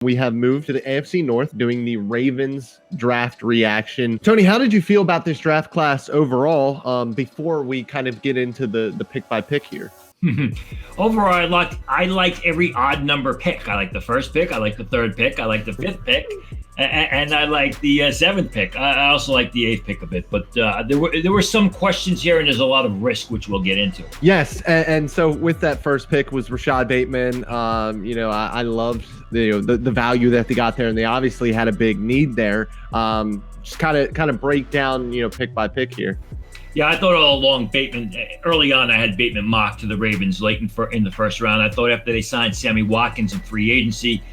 We have moved to the AFC North doing the Ravens draft reaction. Tony, how did you feel about this draft class overall before we kind of get into the pick by pick here? Overall, I like every odd number pick. I like the first pick. I like the third pick. I like the fifth pick. And I like the seventh pick. I also like the eighth pick a bit. But there were some questions here, and there's a lot of risk, which we'll get into. Yes, and so with that first pick was Rashad Bateman. I loved the value that they got there, and they obviously had a big need there. Just kind of break down pick by pick here. Yeah, I thought all along Bateman. Early on, I had Bateman mocked to the Ravens late in the first round. I thought after they signed Sammy Watkins in free agency,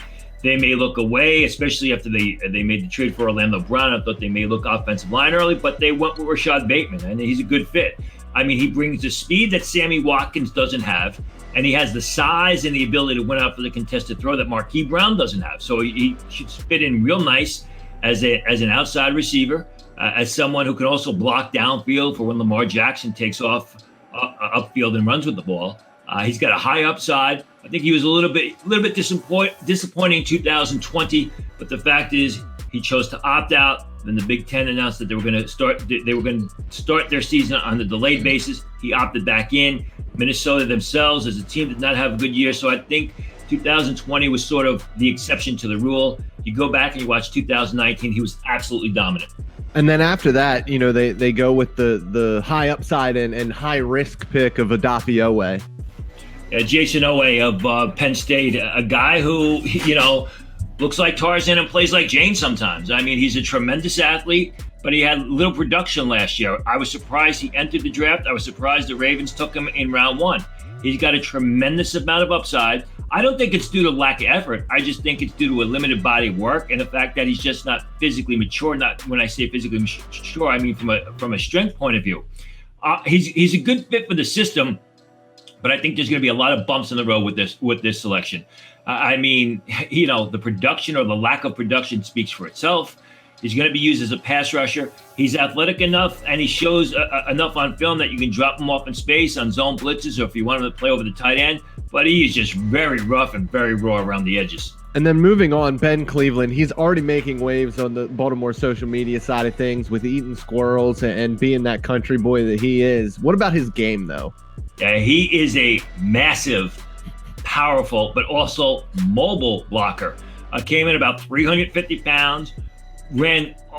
they may look away, especially after they made the trade for Orlando Brown. I thought they may look offensive line early, but they went with Rashad Bateman, and he's a good fit. I mean, he brings the speed that Sammy Watkins doesn't have, and he has the size and the ability to win out for the contested throw that Marquise Brown doesn't have. So he should fit in real nice as an outside receiver. As someone who can also block downfield for when Lamar Jackson takes off upfield and runs with the ball. He's got a high upside. I think he was a little bit disappointing in 2020, but the fact is he chose to opt out. Then the Big Ten announced that they were going to start their season on the delayed basis. He opted back in. Minnesota themselves as a team did not have a good year, so I think 2020 was sort of the exception to the rule. You go back and you watch 2019, he was absolutely dominant. And then after that, they go with the high upside and high risk pick of 𝗙𝗢𝗙𝗢𝗓𝗏. Jason Owe of Penn State, a guy who, looks like Tarzan and plays like Jane sometimes. I mean, he's a tremendous athlete, but he had little production last year. I was surprised he entered the draft. I was surprised the Ravens took him in round one. He's got a tremendous amount of upside. I don't think it's due to lack of effort. I just think it's due to a limited body of work and the fact that he's just not physically mature. Not when I say physically mature, I mean from a strength point of view. He's a good fit for the system, but I think there's going to be a lot of bumps in the road with this selection. The production or the lack of production speaks for itself. He's going to be used as a pass rusher. He's athletic enough, and he shows enough on film that you can drop him off in space on zone blitzes or if you want him to play over the tight end. But he is just very rough and very raw around the edges. And then moving on, Ben Cleveland, he's already making waves on the Baltimore social media side of things with eating squirrels and being that country boy that he is. What about his game, though? Yeah, he is a massive, powerful, but also mobile blocker. Came in about 350 pounds.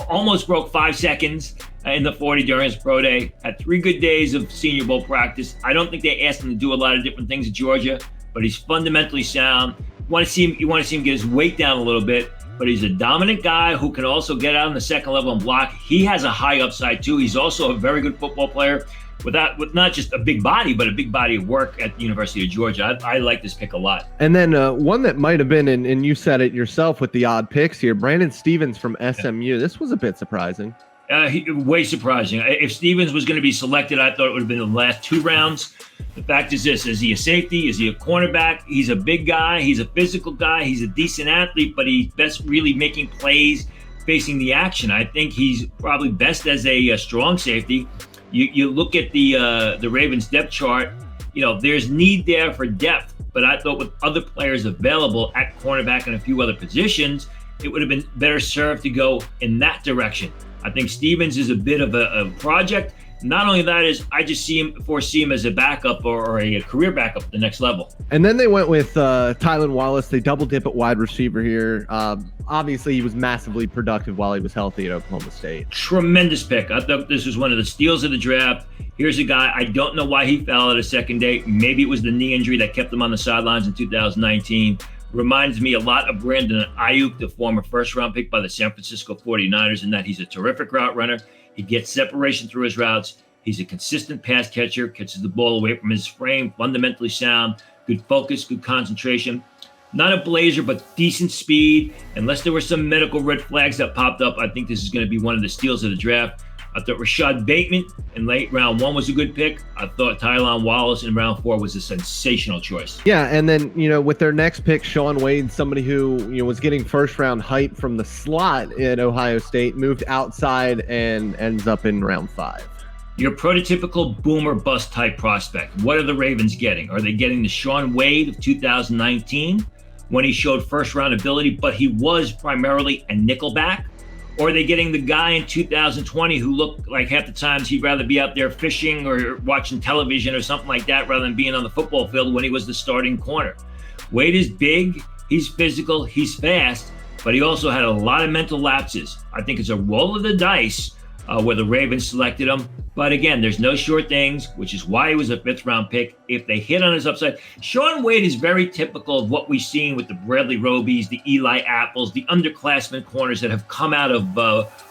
Almost broke 5 seconds in the 40 during his pro day. Had 3 good days of Senior Bowl practice. I don't think they asked him to do a lot of different things at Georgia, but he's fundamentally sound. You want to see him get his weight down a little bit, but he's a dominant guy who can also get out on the second level and block. He has a high upside too. He's also a very good football player with not just a big body, but a big body of work at the University of Georgia. I like this pick a lot. And then one that might have been, and you said it yourself with the odd picks here, Brandon Stevens from SMU. Yeah. This was a bit surprising. Way surprising. If Stevens was going to be selected, I thought it would have been the last 2 rounds. The fact is this: is he a safety? Is he a cornerback? He's a big guy. He's a physical guy. He's a decent athlete, but he's best really making plays, facing the action. I think he's probably best as a strong safety. You look at the Ravens depth chart, there's need there for depth, but I thought with other players available at cornerback and a few other positions, it would have been better served to go in that direction. I think Stevens is a bit of a project. Not only that is, I just foresee him as a backup or a career backup at the next level. And then they went with Tylan Wallace. They double dip at wide receiver here. Obviously, he was massively productive while he was healthy at Oklahoma State. Tremendous pick. I thought this was one of the steals of the draft. Here's a guy, I don't know why he fell at a second day. Maybe it was the knee injury that kept him on the sidelines in 2019. Reminds me a lot of Brandon Ayook, the former first-round pick by the San Francisco 49ers, in that he's a terrific route runner. He gets separation through his routes. He's a consistent pass catcher, catches the ball away from his frame, fundamentally sound, good focus, good concentration. Not a blazer, but decent speed. Unless there were some medical red flags that popped up, I think this is going to be one of the steals of the draft. I thought Rashad Bateman in late round 1 was a good pick. I thought Tylan Wallace in round 4 was a sensational choice. Yeah, and then, with their next pick, Shaun Wade, somebody who, was getting first-round hype from the slot at Ohio State, moved outside and ends up in round 5. Your prototypical boomer bust type prospect. What are the Ravens getting? Are they getting the Shaun Wade of 2019? when he showed first round ability, but he was primarily a nickelback? Or are they getting the guy in 2020 who looked like half the times he'd rather be out there fishing or watching television or something like that rather than being on the football field when he was the starting corner? Wade is big, he's physical, he's fast, but he also had a lot of mental lapses. I think it's a roll of the dice where the Ravens selected him. But again, there's no sure things, which is why he was a 5th round pick. If they hit on his upside, Shaun Wade is very typical of what we've seen with the Bradley Robies, the Eli Apples, the underclassmen corners that have come out of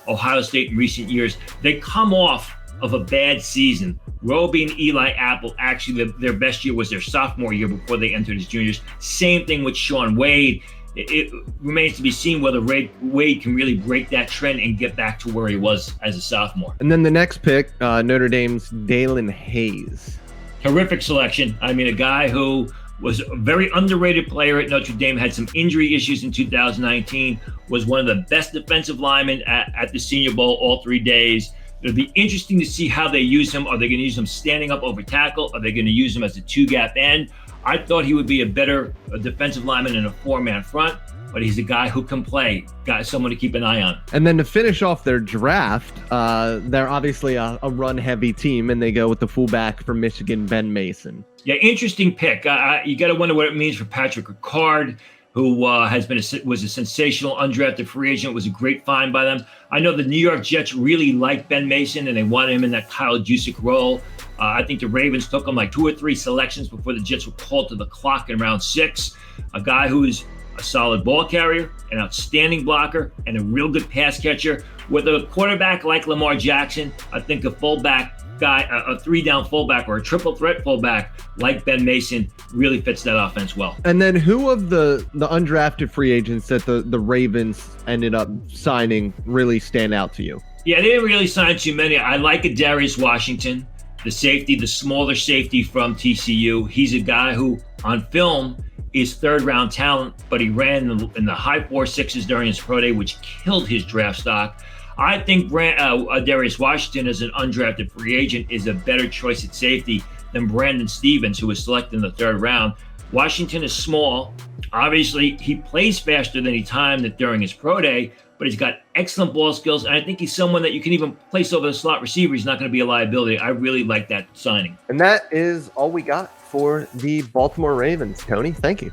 Ohio State in recent years. They come off of a bad season. Roby and Eli Apple, actually their best year was their sophomore year before they entered as juniors. Same thing with Shaun Wade. It remains to be seen whether Wade can really break that trend and get back to where he was as a sophomore. And then the next pick, Notre Dame's Dalen Hayes. Terrific selection. I mean, a guy who was a very underrated player at Notre Dame, had some injury issues in 2019, was one of the best defensive linemen at the Senior Bowl all 3 days. It'll be interesting to see how they use him. Are they going to use him standing up over tackle? Are they going to use him as a 2-gap end? I thought he would be a better defensive lineman in a 4-man front, but he's a guy who can play, someone to keep an eye on. And then to finish off their draft, they're obviously a run-heavy team, and they go with the fullback from Michigan, Ben Mason. Yeah, interesting pick. You got to wonder what it means for Patrick Ricard, who was a sensational undrafted free agent, was a great find by them. I know the New York Jets really like Ben Mason, and they wanted him in that Kyle Juszczyk role. I think the Ravens took him like 2 or 3 selections before the Jets were called to the clock in round 6. A guy who's a solid ball carrier, an outstanding blocker, and a real good pass catcher. With a quarterback like Lamar Jackson, I think a fullback guy, a 3-down fullback or a triple threat fullback like Ben Mason really fits that offense well. And then who of the undrafted free agents that the Ravens ended up signing really stand out to you? Yeah, they didn't really sign too many. I like 𝗙𝗢𝗟𝗟𝗢𝗪 Washington, the safety, the smaller safety from TCU. He's a guy who on film is 3rd-round talent, but he ran in the high 4.6s during his pro day, which killed his draft stock. I think 𝗙𝗢𝗟𝗟𝗢𝗪 Washington as an undrafted free agent is a better choice at safety than Brandon Stevens, who was selected in the 3rd round. Washington is small. Obviously, he plays faster than he timed it during his pro day, but he's got excellent ball skills, and I think he's someone that you can even place over the slot receiver. He's not going to be a liability. I really like that signing. And that is all we got for the Baltimore Ravens. Tony, thank you.